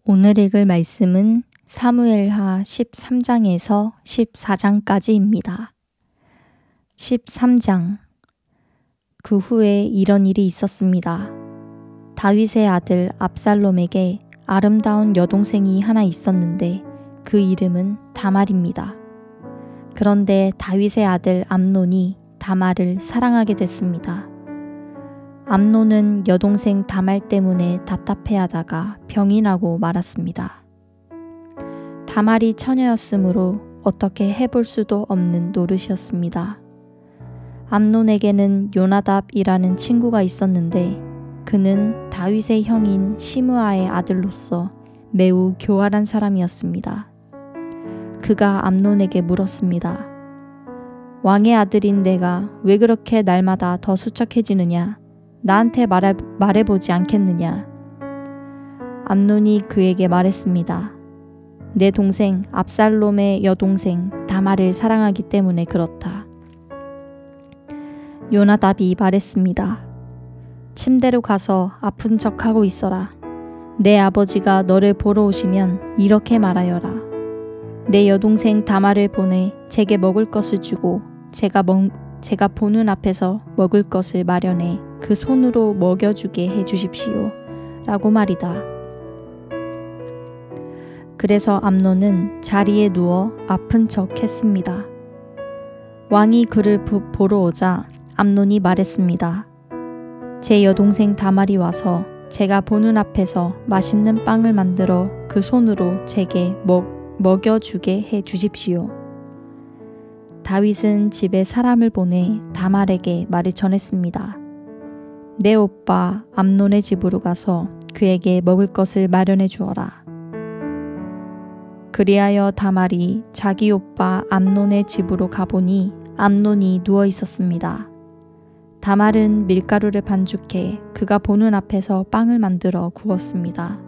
오늘 읽을 말씀은 사무엘하 13장에서 14장까지입니다. 13장. 그 후에 이런 일이 있었습니다. 다윗의 아들 압살롬에게 아름다운 여동생이 하나 있었는데 그 이름은 다말입니다. 그런데 다윗의 아들 암논이 다말을 사랑하게 됐습니다. 암논은 여동생 다말 때문에 답답해하다가 병이 나고 말았습니다. 다말이 처녀였으므로 어떻게 해볼 수도 없는 노릇이었습니다. 암논에게는 요나답이라는 친구가 있었는데 그는 다윗의 형인 시므아의 아들로서 매우 교활한 사람이었습니다. 그가 암논에게 물었습니다. 왕의 아들인 내가 왜 그렇게 날마다 더 수척해지느냐? 나한테 말해보지 않겠느냐? 암논이 그에게 말했습니다. 내 동생 압살롬의 여동생 다말을 사랑하기 때문에 그렇다. 요나답이 말했습니다. 침대로 가서 아픈 척하고 있어라. 내 아버지가 너를 보러 오시면 이렇게 말하여라. 내 여동생 다말을 보내 제게 먹을 것을 주고 제가 보는 앞에서 먹을 것을 마련해 그 손으로 먹여주게 해주십시오. 라고 말이다. 그래서 암논은 자리에 누워 아픈 척 했습니다. 왕이 그를 보러 오자 암논이 말했습니다. 제 여동생 다말이 와서 제가 보는 앞에서 맛있는 빵을 만들어 그 손으로 제게 먹여주게 해주십시오. 다윗은 집에 사람을 보내 다말에게 말을 전했습니다. 내 오빠 암논의 집으로 가서 그에게 먹을 것을 마련해 주어라. 그리하여 다말이 자기 오빠 암논의 집으로 가보니 암논이 누워 있었습니다. 다말은 밀가루를 반죽해 그가 보는 앞에서 빵을 만들어 구웠습니다.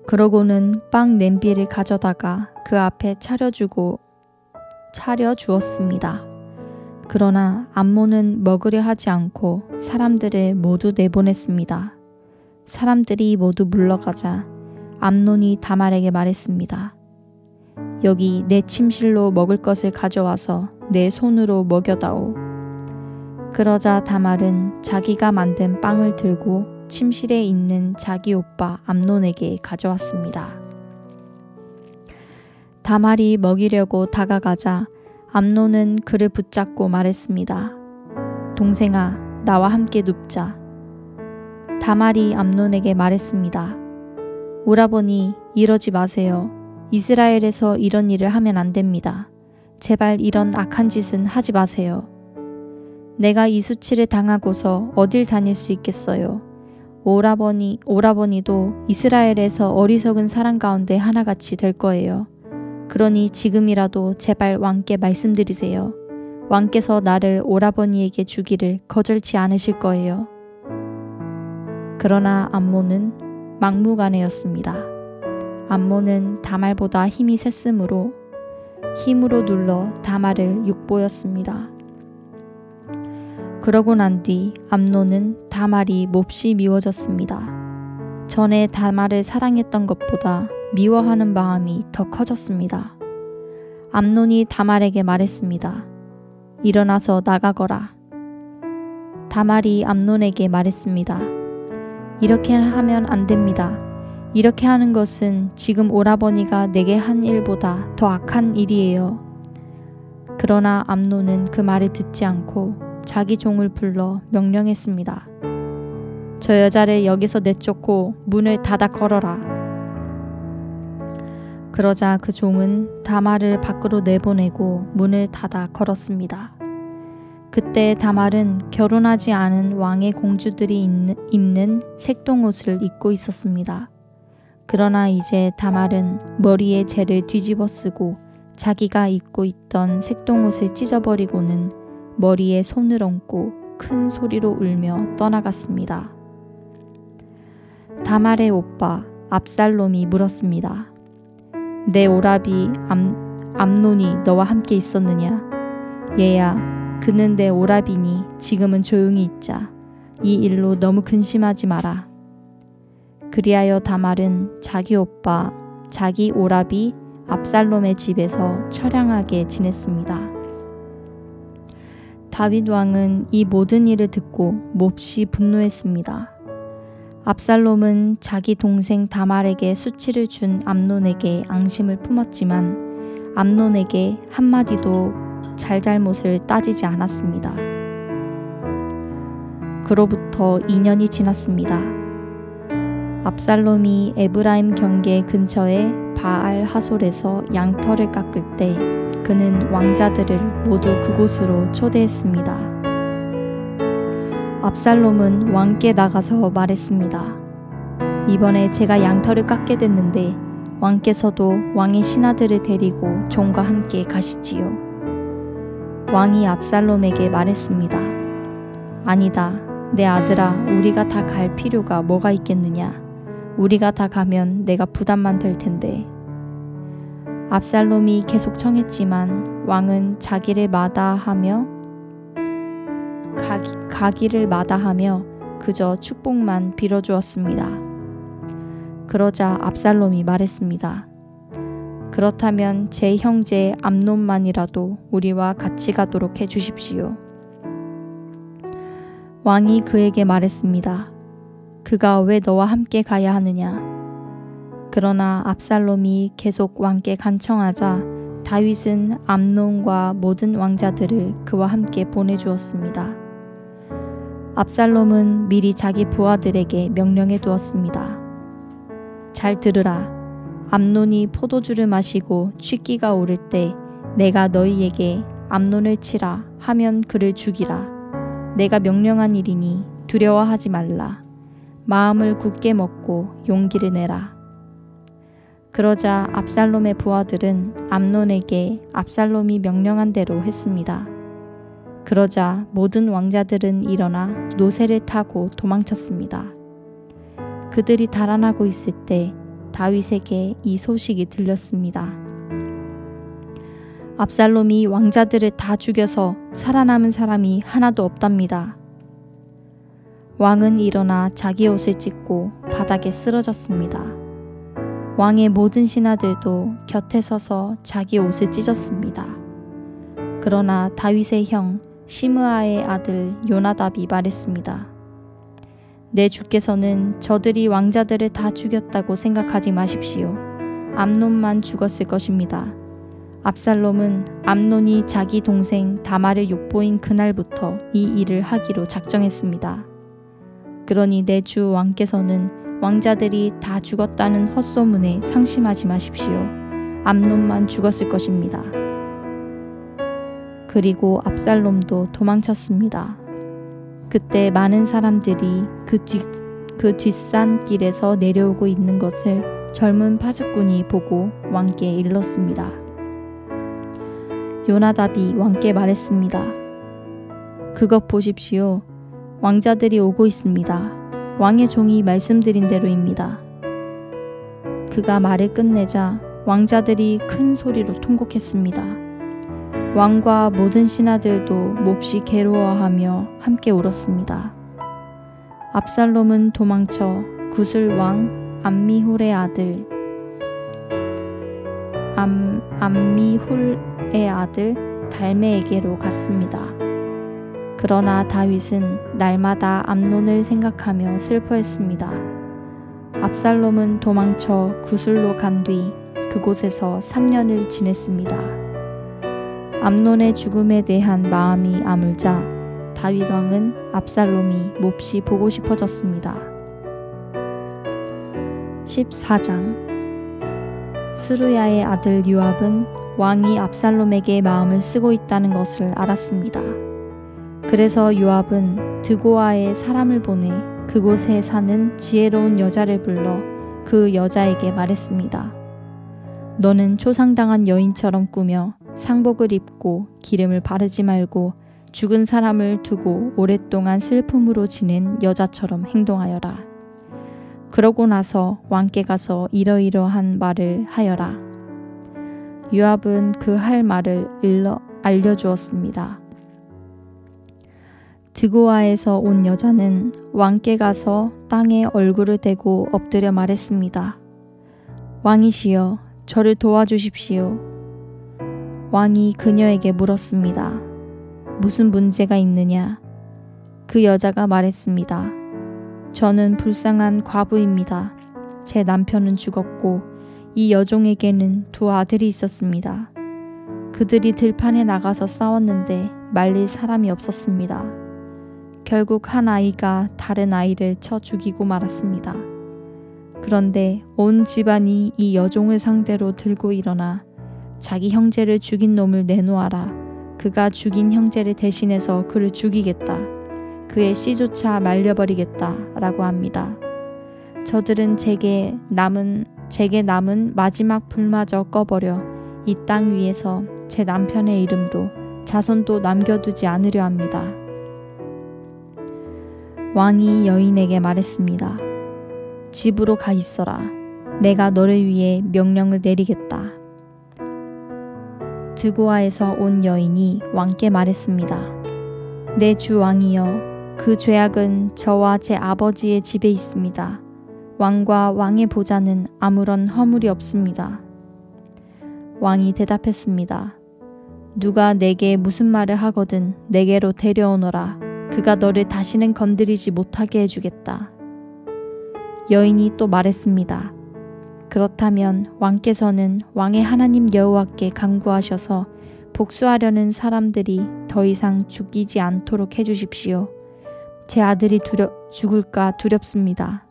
그러고는 빵 냄비를 가져다가 그 앞에 차려 주었습니다. 그러나 암논은 먹으려 하지 않고 사람들을 모두 내보냈습니다. 사람들이 모두 물러가자 암논이 다말에게 말했습니다. 여기 내 침실로 먹을 것을 가져와서 내 손으로 먹여다오. 그러자 다말은 자기가 만든 빵을 들고 침실에 있는 자기 오빠 암논에게 가져왔습니다. 다말이 먹이려고 다가가자 암논은 그를 붙잡고 말했습니다. 동생아, 나와 함께 눕자. 다말이 암논에게 말했습니다. 오라버니, 이러지 마세요. 이스라엘에서 이런 일을 하면 안 됩니다. 제발 이런 악한 짓은 하지 마세요. 내가 이 수치를 당하고서 어딜 다닐 수 있겠어요. 오라버니도 이스라엘에서 어리석은 사람 가운데 하나같이 될 거예요. 그러니 지금이라도 제발 왕께 말씀드리세요. 왕께서 나를 오라버니에게 주기를 거절치 않으실 거예요. 그러나 암몬은 막무가내였습니다. 암몬은 다말보다 힘이 셌으므로 힘으로 눌러 다말을 육보였습니다. 그러고 난 뒤 암논은 다말이 몹시 미워졌습니다. 전에 다말을 사랑했던 것보다 미워하는 마음이 더 커졌습니다. 암논이 다말에게 말했습니다. 일어나서 나가거라. 다말이 암논에게 말했습니다. 이렇게 하면 안 됩니다. 이렇게 하는 것은 지금 오라버니가 내게 한 일보다 더 악한 일이에요. 그러나 암논은 그 말을 듣지 않고 자기 종을 불러 명령했습니다. 저 여자를 여기서 내쫓고 문을 닫아 걸어라. 그러자 그 종은 다말을 밖으로 내보내고 문을 닫아 걸었습니다. 그때 다말은 결혼하지 않은 왕의 공주들이 입는 색동옷을 입고 있었습니다. 그러나 이제 다말은 머리에 재를 뒤집어 쓰고 자기가 입고 있던 색동옷을 찢어버리고는 머리에 손을 얹고 큰 소리로 울며 떠나갔습니다. 다말의 오빠 압살롬이 물었습니다. 내 오라비 암논이 너와 함께 있었느냐? 얘야, 그는 내 오라비니 지금은 조용히 있자. 이 일로 너무 근심하지 마라. 그리하여 다말은 자기 오빠, 자기 오라비 압살롬의 집에서 처량하게 지냈습니다. 다윗 왕은 이 모든 일을 듣고 몹시 분노했습니다. 압살롬은 자기 동생 다말에게 수치를 준 암논에게 앙심을 품었지만 암논에게 한마디도 잘잘못을 따지지 않았습니다. 그로부터 2년이 지났습니다. 압살롬이 에브라임 경계 근처의 바알 하솔에서 양털을 깎을 때 그는 왕자들을 모두 그곳으로 초대했습니다. 압살롬은 왕께 나가서 말했습니다. 이번에 제가 양털을 깎게 됐는데 왕께서도 왕의 신하들을 데리고 종과 함께 가시지요. 왕이 압살롬에게 말했습니다. 아니다. 내 아들아, 우리가 다 갈 필요가 뭐가 있겠느냐. 우리가 다 가면 내가 부담만 될 텐데. 압살롬이 계속 청했지만 왕은 가기를 마다하며 그저 축복만 빌어주었습니다. 그러자 압살롬이 말했습니다. 그렇다면 제 형제 암논만이라도 우리와 같이 가도록 해주십시오. 왕이 그에게 말했습니다. 그가 왜 너와 함께 가야 하느냐? 그러나 압살롬이 계속 왕께 간청하자 다윗은 암논과 모든 왕자들을 그와 함께 보내주었습니다. 압살롬은 미리 자기 부하들에게 명령해 두었습니다. 잘 들으라. 암논이 포도주를 마시고 취기가 오를 때 내가 너희에게 암논을 치라 하면 그를 죽이라. 내가 명령한 일이니 두려워하지 말라. 마음을 굳게 먹고 용기를 내라. 그러자 압살롬의 부하들은 암논에게 압살롬이 명령한 대로 했습니다. 그러자 모든 왕자들은 일어나 노새를 타고 도망쳤습니다. 그들이 달아나고 있을 때 다윗에게 이 소식이 들렸습니다. 압살롬이 왕자들을 다 죽여서 살아남은 사람이 하나도 없답니다. 왕은 일어나 자기 옷을 찢고 바닥에 쓰러졌습니다. 왕의 모든 신하들도 곁에 서서 자기 옷을 찢었습니다. 그러나 다윗의 형 시므아의 아들 요나답이 말했습니다. 내 주께서는 저들이 왕자들을 다 죽였다고 생각하지 마십시오. 암논만 죽었을 것입니다. 압살롬은 암논이 자기 동생 다말을 욕보인 그날부터 이 일을 하기로 작정했습니다. 그러니 내 주 왕께서는 왕자들이 다 죽었다는 헛소문에 상심하지 마십시오. 암논만 죽었을 것입니다. 그리고 압살롬도 도망쳤습니다. 그때 많은 사람들이 그 뒷산길에서 내려오고 있는 것을 젊은 파수꾼이 보고 왕께 일렀습니다. 요나답이 왕께 말했습니다. 그것 보십시오. 왕자들이 오고 있습니다. 왕의 종이 말씀드린 대로입니다. 그가 말을 끝내자 왕자들이 큰 소리로 통곡했습니다. 왕과 모든 신하들도 몹시 괴로워하며 함께 울었습니다. 압살롬은 도망쳐 구슬 왕 암미훌의 아들 달메에게로 갔습니다. 그러나 다윗은 날마다 암논을 생각하며 슬퍼했습니다. 압살롬은 도망쳐 구슬로 간 뒤 그곳에서 3년을 지냈습니다. 암논의 죽음에 대한 마음이 아물자 다윗 왕은 압살롬이 몹시 보고 싶어졌습니다. 14장 스루야의 아들 요압은 왕이 압살롬에게 마음을 쓰고 있다는 것을 알았습니다. 그래서 요압은 드고아에 사람을 보내 그곳에 사는 지혜로운 여자를 불러 그 여자에게 말했습니다. 너는 초상당한 여인처럼 꾸며 상복을 입고 기름을 바르지 말고 죽은 사람을 두고 오랫동안 슬픔으로 지낸 여자처럼 행동하여라. 그러고 나서 왕께 가서 이러이러한 말을 하여라. 요압은 그 할 말을 알려주었습니다. 드고아에서 온 여자는 왕께 가서 땅에 얼굴을 대고 엎드려 말했습니다. 왕이시여, 저를 도와주십시오. 왕이 그녀에게 물었습니다. 무슨 문제가 있느냐? 그 여자가 말했습니다. 저는 불쌍한 과부입니다. 제 남편은 죽었고 이 여종에게는 두 아들이 있었습니다. 그들이 들판에 나가서 싸웠는데 말릴 사람이 없었습니다. 결국 한 아이가 다른 아이를 쳐 죽이고 말았습니다. 그런데 온 집안이 이 여종을 상대로 들고 일어나 자기 형제를 죽인 놈을 내놓아라. 그가 죽인 형제를 대신해서 그를 죽이겠다. 그의 씨조차 말려버리겠다. 라고 합니다. 저들은 제게 남은 마지막 불마저 꺼버려 이 땅 위에서 제 남편의 이름도 자손도 남겨두지 않으려 합니다. 왕이 여인에게 말했습니다. 집으로 가 있어라. 내가 너를 위해 명령을 내리겠다. 드고아에서 온 여인이 왕께 말했습니다. 내 주 왕이여, 그 죄악은 저와 제 아버지의 집에 있습니다. 왕과 왕의 보좌는 아무런 허물이 없습니다. 왕이 대답했습니다. 누가 내게 무슨 말을 하거든 내게로 데려오너라. 그가 너를 다시는 건드리지 못하게 해주겠다. 여인이 또 말했습니다. 그렇다면 왕께서는 왕의 하나님 여호와께 간구하셔서 복수하려는 사람들이 더 이상 죽이지 않도록 해주십시오. 제 아들이 죽을까 두렵습니다.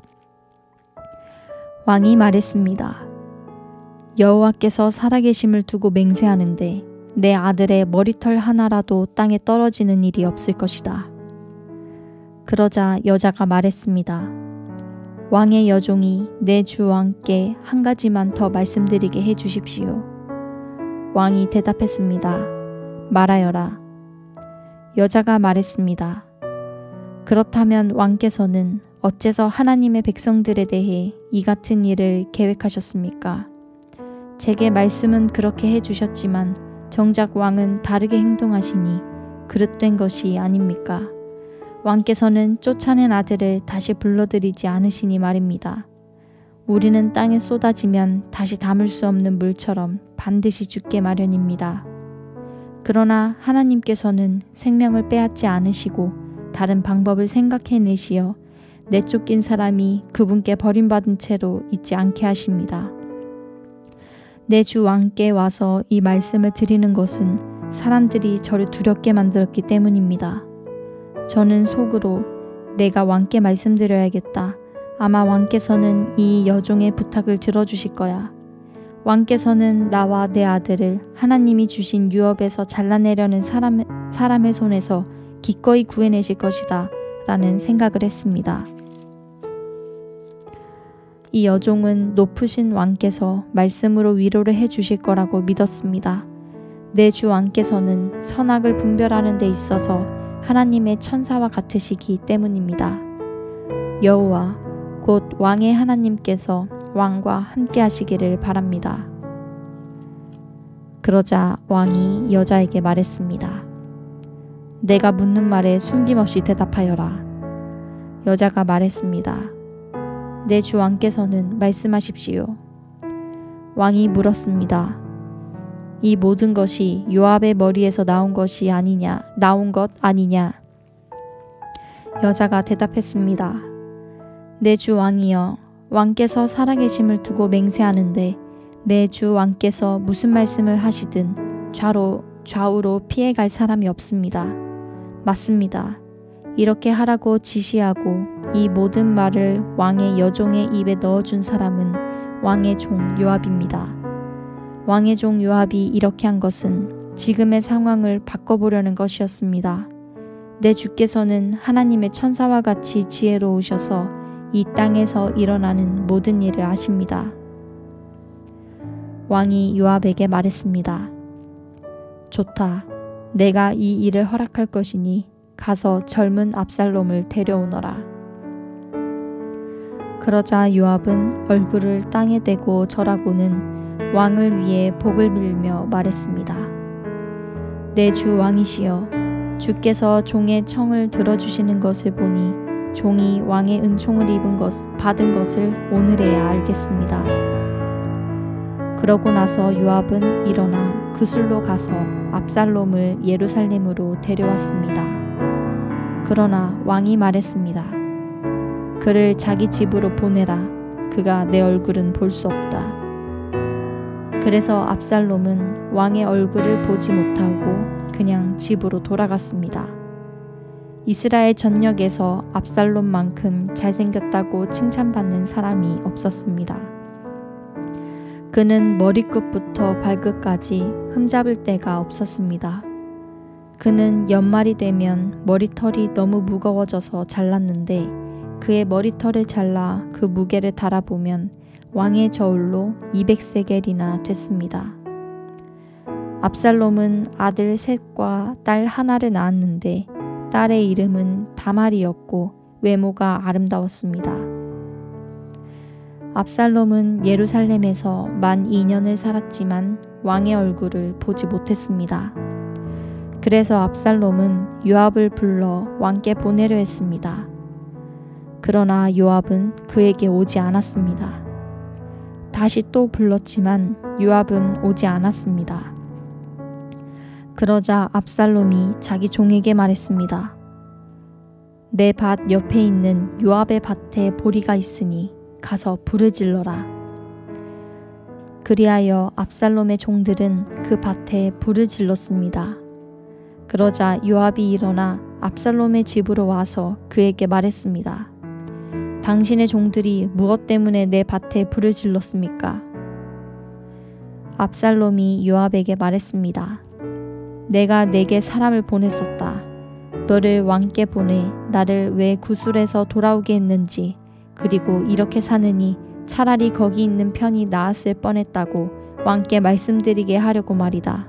왕이 말했습니다. 여호와께서 살아계심을 두고 맹세하는데 내 아들의 머리털 하나라도 땅에 떨어지는 일이 없을 것이다. 그러자 여자가 말했습니다. 왕의 여종이 내 주 왕께 한 가지만 더 말씀드리게 해주십시오. 왕이 대답했습니다. 말하여라. 여자가 말했습니다. 그렇다면 왕께서는 어째서 하나님의 백성들에 대해 이 같은 일을 계획하셨습니까? 제게 말씀은 그렇게 해주셨지만 정작 왕은 다르게 행동하시니 그릇된 것이 아닙니까? 왕께서는 쫓아낸 아들을 다시 불러들이지 않으시니 말입니다. 우리는 땅에 쏟아지면 다시 담을 수 없는 물처럼 반드시 죽게 마련입니다. 그러나 하나님께서는 생명을 빼앗지 않으시고 다른 방법을 생각해내시어 내쫓긴 사람이 그분께 버림받은 채로 있지 않게 하십니다. 내 주 왕께 와서 이 말씀을 드리는 것은 사람들이 저를 두렵게 만들었기 때문입니다. 저는 속으로 내가 왕께 말씀드려야겠다. 아마 왕께서는 이 여종의 부탁을 들어주실 거야. 왕께서는 나와 내 아들을 하나님이 주신 유업에서 잘라내려는 사람의 손에서 기꺼이 구해내실 것이다 라는 생각을 했습니다. 이 여종은 높으신 왕께서 말씀으로 위로를 해주실 거라고 믿었습니다. 내 주 왕께서는 선악을 분별하는 데 있어서 하나님의 천사와 같으시기 때문입니다. 여호와 곧 왕의 하나님께서 왕과 함께 하시기를 바랍니다. 그러자 왕이 여자에게 말했습니다. 내가 묻는 말에 숨김없이 대답하여라. 여자가 말했습니다. 내 주 왕께서는 말씀하십시오. 왕이 물었습니다. 이 모든 것이 요압의 머리에서 나온 것 아니냐? 여자가 대답했습니다. 내 주 왕이여, 왕께서 살아계심을 두고 맹세하는데 내 주 왕께서 무슨 말씀을 하시든 좌우로 피해갈 사람이 없습니다. 맞습니다. 이렇게 하라고 지시하고 이 모든 말을 왕의 여종의 입에 넣어준 사람은 왕의 종 요압입니다. 왕의 종 요압이 이렇게 한 것은 지금의 상황을 바꿔보려는 것이었습니다. 내 주께서는 하나님의 천사와 같이 지혜로우셔서 이 땅에서 일어나는 모든 일을 아십니다. 왕이 요압에게 말했습니다. 좋다. 내가 이 일을 허락할 것이니 가서 젊은 압살롬을 데려오너라. 그러자 요압은 얼굴을 땅에 대고 절하고는 왕을 위해 복을 빌며 말했습니다. 내 주 왕이시여, 주께서 종의 청을 들어주시는 것을 보니 종이 왕의 은총을 받은 것을 오늘에야 알겠습니다. 그러고 나서 요압은 일어나 그술로 가서 압살롬을 예루살렘으로 데려왔습니다. 그러나 왕이 말했습니다. 그를 자기 집으로 보내라. 그가 내 얼굴은 볼 수 없다. 그래서 압살롬은 왕의 얼굴을 보지 못하고 그냥 집으로 돌아갔습니다. 이스라엘 전역에서 압살롬만큼 잘생겼다고 칭찬받는 사람이 없었습니다. 그는 머리끝부터 발끝까지 흠잡을 데가 없었습니다. 그는 연말이 되면 머리털이 너무 무거워져서 잘랐는데 그의 머리털을 잘라 그 무게를 달아보면 왕의 저울로 200세겔이나 됐습니다. 압살롬은 아들 셋과 딸 하나를 낳았는데 딸의 이름은 다말이었고 외모가 아름다웠습니다. 압살롬은 예루살렘에서 만 2년을 살았지만 왕의 얼굴을 보지 못했습니다. 그래서 압살롬은 요압을 불러 왕께 보내려 했습니다. 그러나 요압은 그에게 오지 않았습니다. 다시 또 불렀지만 요압은 오지 않았습니다. 그러자 압살롬이 자기 종에게 말했습니다. 내 밭 옆에 있는 요압의 밭에 보리가 있으니 가서 불을 질러라. 그리하여 압살롬의 종들은 그 밭에 불을 질렀습니다. 그러자 요압이 일어나 압살롬의 집으로 와서 그에게 말했습니다. 당신의 종들이 무엇 때문에 내 밭에 불을 질렀습니까? 압살롬이 요압에게 말했습니다. 내가 내게 사람을 보냈었다. 너를 왕께 보내 나를 왜 구술에서 돌아오게 했는지 그리고 이렇게 사느니 차라리 거기 있는 편이 나았을 뻔했다고 왕께 말씀드리게 하려고 말이다.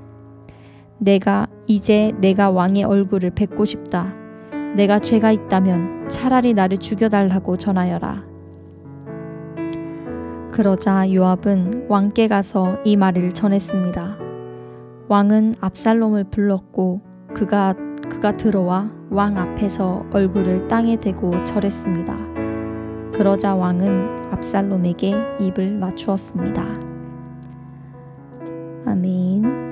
이제 내가 왕의 얼굴을 뵙고 싶다. 내가 죄가 있다면 차라리 나를 죽여달라고 전하여라. 그러자 요압은 왕께 가서 이 말을 전했습니다. 왕은 압살롬을 불렀고 그가 들어와 왕 앞에서 얼굴을 땅에 대고 절했습니다. 그러자 왕은 압살롬에게 입을 맞추었습니다. 아멘.